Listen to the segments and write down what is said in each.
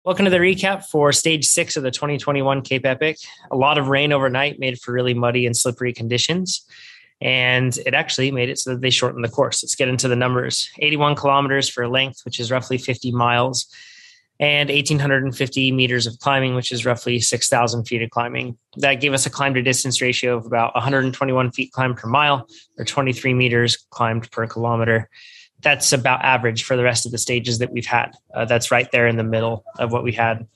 Welcome to the recap for stage 6 of the 2021 Cape Epic. A lot of rain overnight made for really muddy and slippery conditions. And it actually made it so that they shortened the course. Let's get into the numbers. 81 kilometers for length, which is roughly 50 miles, and 1,850 meters of climbing, which is roughly 6,000 feet of climbing. That gave us a climb to distance ratio of about 121 feet climbed per mile, or 23 meters climbed per kilometer. That's about average for the rest of the stages that we've had. That's right there in the middle of what we had.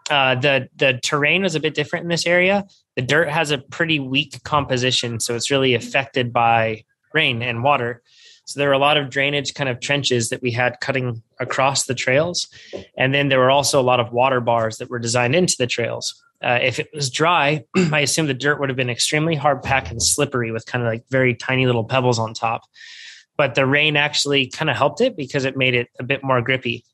The terrain was a bit different in this area. The dirt has a pretty weak composition, so it's really affected by rain and water. So there were a lot of drainage kind of trenches that we had cutting across the trails. And then there were also a lot of water bars that were designed into the trails. If it was dry, I assume the dirt would have been extremely hard packed and slippery with kind of like very tiny little pebbles on top. But the rain actually kind of helped it because it made it a bit more grippy.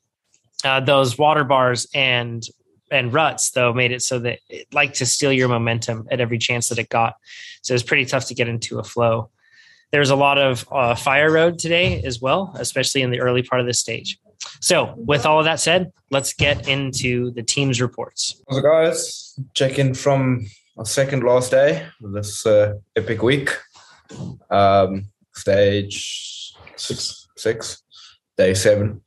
Those water bars and ruts, though, made it so that it liked to steal your momentum at every chance that it got. So it was pretty tough to get into a flow. There's a lot of fire road today as well, especially in the early part of the stage. So with all of that said, let's get into the team's reports. So guys, check in from our second last day of this epic week. Stage six, day 7.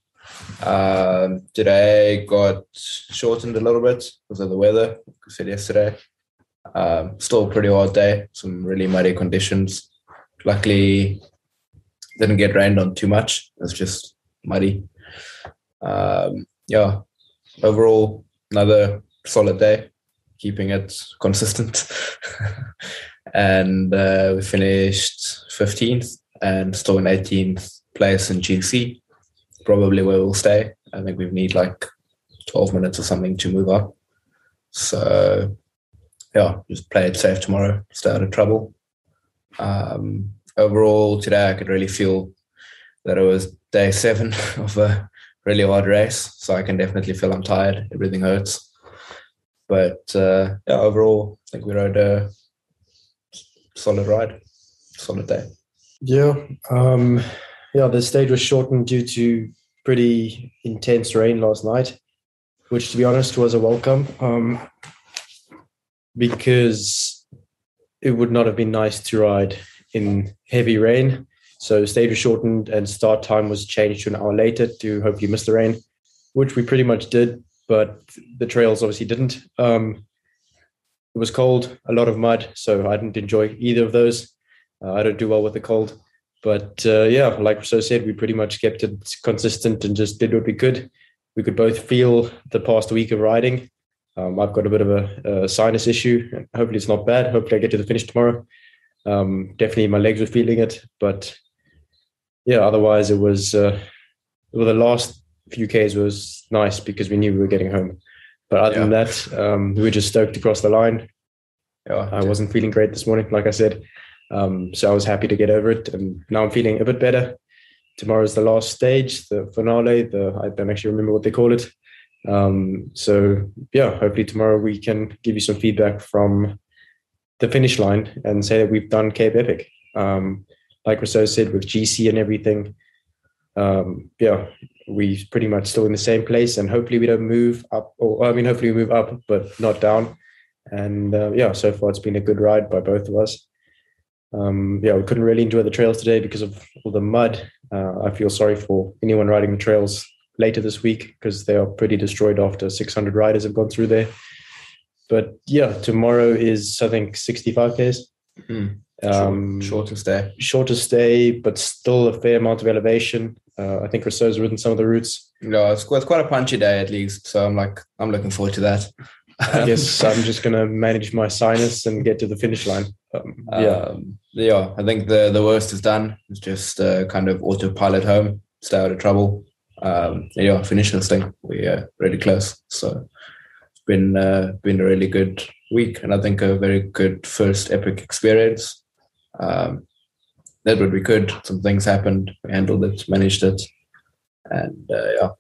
Today got shortened a little bit because of the weather, like I said yesterday. Still a pretty hard day, some really muddy conditions. Luckily, didn't get rained on too much. It's just muddy. Overall, another solid day, keeping it consistent. And we finished 15th and still in 18th place in GC, probably where we'll stay. I think we need like 12 minutes or something to move up. So, just play it safe tomorrow, stay out of trouble. Overall, today I could really feel that it was day 7 of a really hard race. So I can definitely feel I'm tired. Everything hurts. But overall, I think we rode a solid ride, solid day. The stage was shortened due to pretty intense rain last night, which, to be honest, was a welcome because it would not have been nice to ride in heavy rain. So the stage was shortened and start time was changed to an hour later to hopefully miss the rain, which we pretty much did, but the trails obviously didn't. It was cold, a lot of mud, so I didn't enjoy either of those. I don't do well with the cold. But like Rousseau said, we pretty much kept it consistent and just did what we could. We could both feel the past week of riding. I've got a bit of a sinus issue. Hopefully it's not bad. Hopefully I get to the finish tomorrow. Definitely my legs were feeling it. But otherwise it was, the last few Ks was nice because we knew we were getting home. But other than that, we were just stoked to cross the line. I wasn't feeling great this morning, like I said. So I was happy to get over it. And now I'm feeling a bit better. Tomorrow's the last stage, the finale. I don't actually remember what they call it. Hopefully tomorrow we can give you some feedback from the finish line and say that we've done Cape Epic. Like Rousseau said, with GC and everything, we pretty much still in the same place, and hopefully we don't move up, hopefully we move up, but not down. And so far it's been a good ride by both of us. We couldn't really enjoy the trails today because of all the mud. I feel sorry for anyone riding the trails later this week because they are pretty destroyed after 600 riders have gone through there. But tomorrow is, I think, 65 Ks. Shortest day, but still a fair amount of elevation. I think Rousseau's ridden some of the routes. No, it's quite a punchy day at least. So I'm looking forward to that. I guess I'm just going to manage my sinus and get to the finish line. I think the worst is done. It's just kind of autopilot home, stay out of trouble. Finish this thing. We're really close. So it's been a really good week, and I think a very good first epic experience. Did what we could. Some things happened. We handled it, managed it. And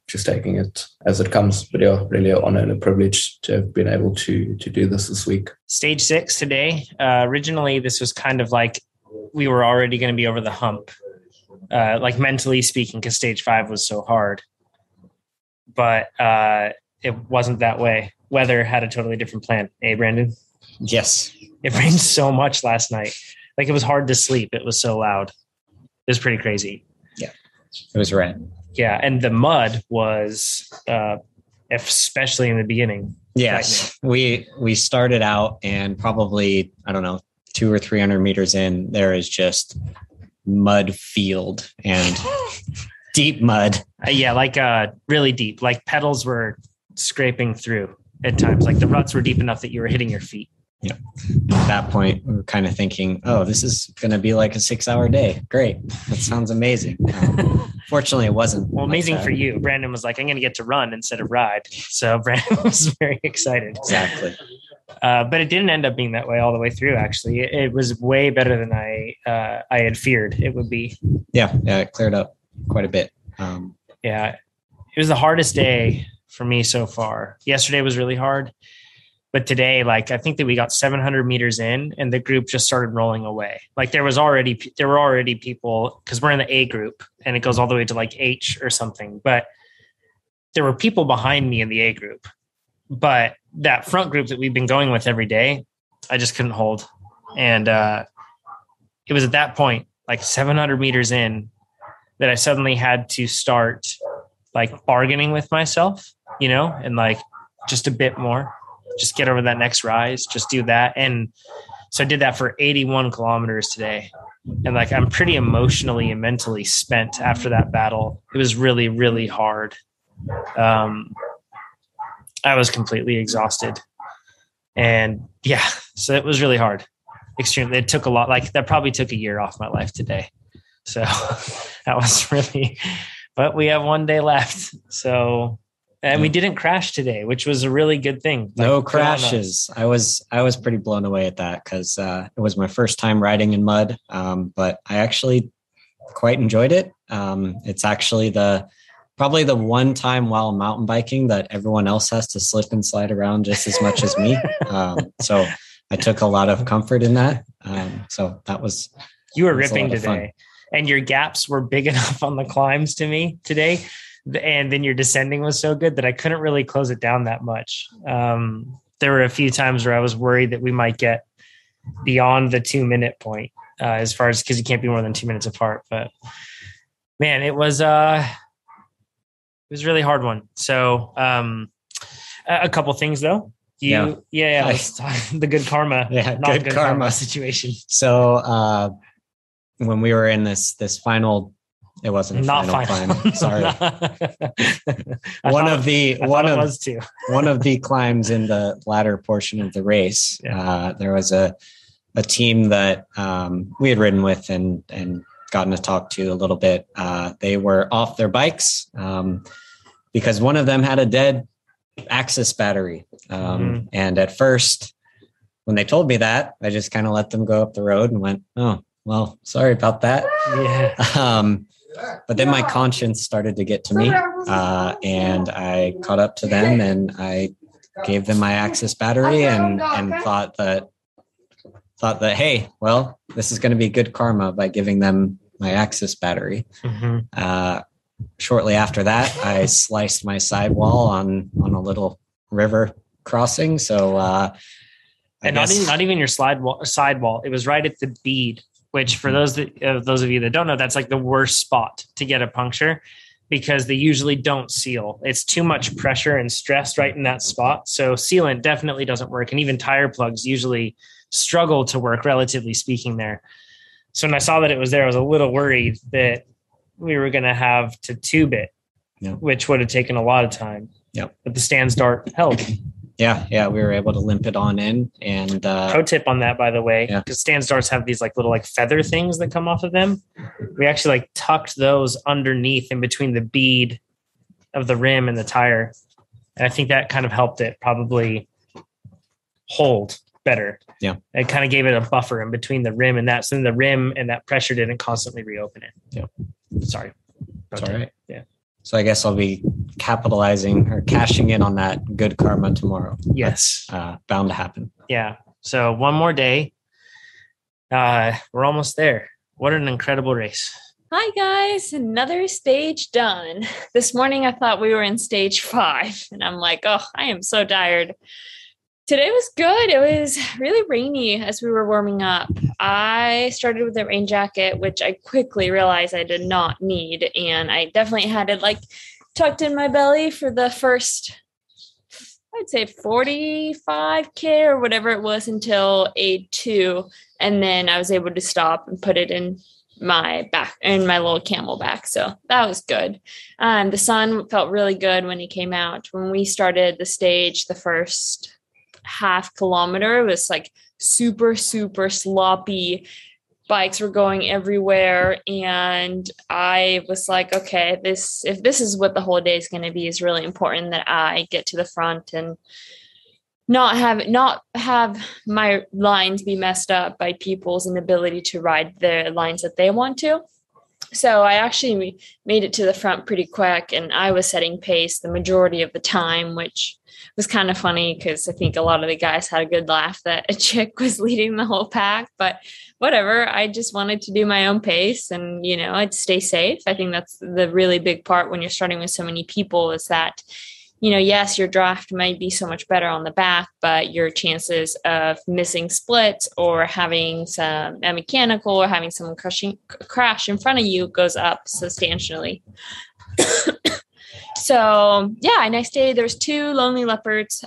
just taking it as it comes. But really an honor and a privilege to have been able to do this week. Stage 6 today. Originally, this was kind of like we were already going to be over the hump, like mentally speaking, because stage 5 was so hard. But it wasn't that way. Weather had a totally different plan. Hey, Brandon? Yes. It rained so much last night. Like it was hard to sleep. It was so loud. It was pretty crazy. Yeah. It was red. Yeah. And the mud was, especially in the beginning. Yes. We started out and probably, I don't know, 200 or 300 meters in, there is just mud field and deep mud. Yeah. Like really deep, like pedals were scraping through at times. Like the ruts were deep enough that you were hitting your feet. Yeah. At that point, we were kind of thinking, oh, this is going to be like a 6-hour day. Great. That sounds amazing. Fortunately, it wasn't. Well, amazing for you. Brandon was like, I'm going to get to run instead of ride. So Brandon was very excited. Exactly. But it didn't end up being that way all the way through, actually. It was way better than I had feared it would be. Yeah. It cleared up quite a bit. Yeah. It was the hardest day for me so far. Yesterday was really hard. But today, like, I think that we got 700 meters in and the group just started rolling away. Like there were already people, because we're in the A group and it goes all the way to like H or something. But there were people behind me in the A group. But that front group that we've been going with every day, I just couldn't hold. And it was at that point, like 700 meters in, that I suddenly had to start like bargaining with myself, and like just a bit more. Just get over that next rise, just do that. And so I did that for 81 kilometers today. And like, I'm pretty emotionally and mentally spent after that battle. It was really, really hard. I was completely exhausted and yeah, so it was really hard. Extremely. It took a lot, like that probably took a year off my life today. So that was really, but we have one day left. So and we didn't crash today, which was a really good thing. Like, no crashes. I was pretty blown away at that because it was my first time riding in mud, but I actually quite enjoyed it. It's actually probably the one time while mountain biking that everyone else has to slip and slide around just as much as me. So I took a lot of comfort in that. So that was you were ripping today, and your gaps were big enough on the climbs to me today. And then your descending was so good that I couldn't really close it down that much. There were a few times where I was worried that we might get beyond the 2-minute point as far as, because you can't be more than 2 minutes apart. But man, it was a really hard one. So a couple things though. Let's talk the good karma, not good karma situation. So when we were in this final. It wasn't a not final climb. Sorry. One of the climbs in the latter portion of the race. Yeah. There was a team that we had ridden with and gotten to talk to a little bit. They were off their bikes because one of them had a dead Axis battery. And at first, when they told me that, I just kind of let them go up the road and went, "Oh, well, sorry about that." Yeah. But then my conscience started to get to me, and I caught up to them and I gave them my Axis battery and thought that, hey, well, this is going to be good karma by giving them my Axis battery. Mm-hmm. Shortly after that, I sliced my sidewall on a little river crossing. So, not even your sidewall. It was right at the bead. Which for those of you that don't know, that's like the worst spot to get a puncture because they usually don't seal. It's too much pressure and stress right in that spot. So sealant definitely doesn't work. And even tire plugs usually struggle to work, relatively speaking, there. So when I saw that it was there, I was a little worried that we were going to have to tube it, which would have taken a lot of time. Yep. But the Stan's Dart helped. Yeah, we were able to limp it on in. And pro tip on that, by the way, because Stan's Darts have these like little like feather things that come off of them. We actually like tucked those underneath in between the bead of the rim and the tire, and I think that kind of helped it probably hold better. Yeah, it kind of gave it a buffer in between the rim and that, so then the rim and that pressure didn't constantly reopen it. Yeah, sorry, that's all right. Yeah. So I guess I'll be capitalizing or cashing in on that good karma tomorrow. Yes. That's bound to happen. Yeah. So one more day. We're almost there. What an incredible race. Hi guys, another stage done. This morning I thought we were in stage 5 and I'm like, oh, I am so tired. Today was good. It was really rainy as we were warming up. I started with a rain jacket, which I quickly realized I did not need. And I definitely had it like tucked in my belly for the first, I'd say 45K or whatever it was until A2. And then I was able to stop and put it in my back and my little camelback. So that was good. The sun felt really good when he came out. When we started the stage, the first half kilometer was like super, super sloppy. Bikes were going everywhere. And I was like, okay, if this is what the whole day is going to be, is really important that I get to the front and not have my lines be messed up by people's inability to ride the lines that they want to. So I actually made it to the front pretty quick, and I was setting pace the majority of the time, which was kind of funny because I think a lot of the guys had a good laugh that a chick was leading the whole pack, but whatever. I just wanted to do my own pace and, I'd stay safe. I think that's the really big part when you're starting with so many people, is that yes, your draft might be so much better on the back, but your chances of missing splits or having a mechanical or having someone crash in front of you goes up substantially. So yeah, next day there's 2 lonely leopards.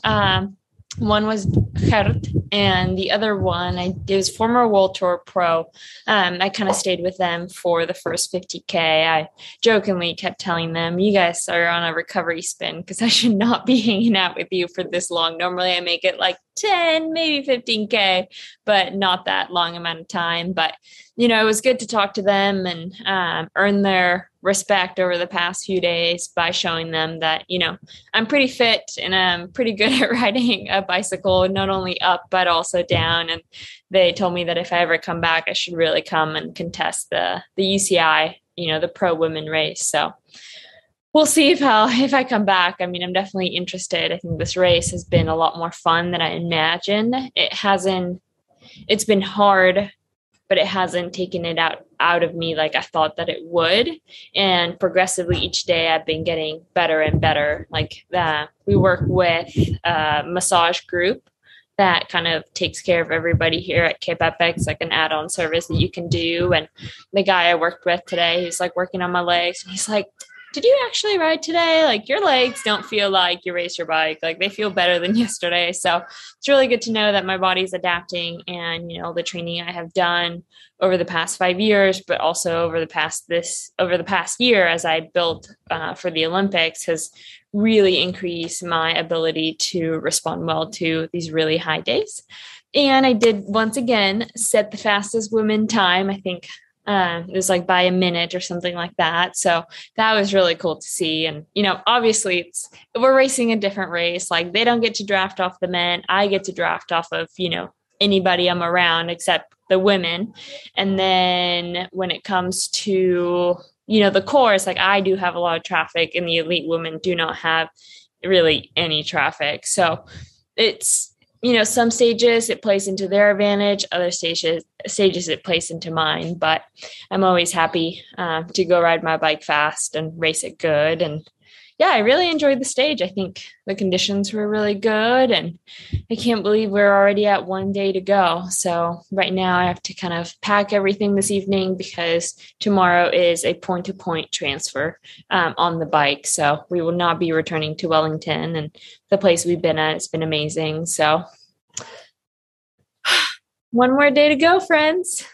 One was Gert, and the other one, it was former World Tour pro. I kind of stayed with them for the first 50K. I jokingly kept telling them, you guys are on a recovery spin because I should not be hanging out with you for this long. Normally I make it like 10, maybe 15K, but not that long amount of time. But, it was good to talk to them and earn their respect over the past few days by showing them that, I'm pretty fit and I'm pretty good at riding a bicycle, not only up, but also down. And they told me that if I ever come back, I should really come and contest the UCI, the pro women race. So we'll see if I come back. I mean, I'm definitely interested. I think this race has been a lot more fun than I imagined. It's been hard, but it hasn't taken it out of me like I thought that it would. And progressively each day I've been getting better and better. Like we work with a massage group that kind of takes care of everybody here at Cape Epic. It's like an add-on service that you can do. And the guy I worked with today, he's like working on my legs, and he's like, did you actually ride today? Like, your legs don't feel like you raced your bike. Like, they feel better than yesterday. So it's really good to know that my body's adapting, and, the training I have done over the past 5 years, but also over the past year as I built for the Olympics, has really increased my ability to respond well to these really high days. And I did once again set the fastest women time. I think it was like by a minute or something like that. So that was really cool to see. And, obviously we're racing a different race. Like, they don't get to draft off the men. I get to draft off of, anybody I'm around except the women. And then when it comes to, the course, like, I do have a lot of traffic, and the elite women do not have really any traffic. So it's, some stages it plays into their advantage, other stages it plays into mine, but I'm always happy to go ride my bike fast and race it good. And yeah, I really enjoyed the stage. I think the conditions were really good, and I can't believe we're already at 1 day to go. So right now I have to kind of pack everything this evening because tomorrow is a point-to-point transfer on the bike. So we will not be returning to Wellington, and the place we've been at, it's been amazing. So 1 more day to go, friends.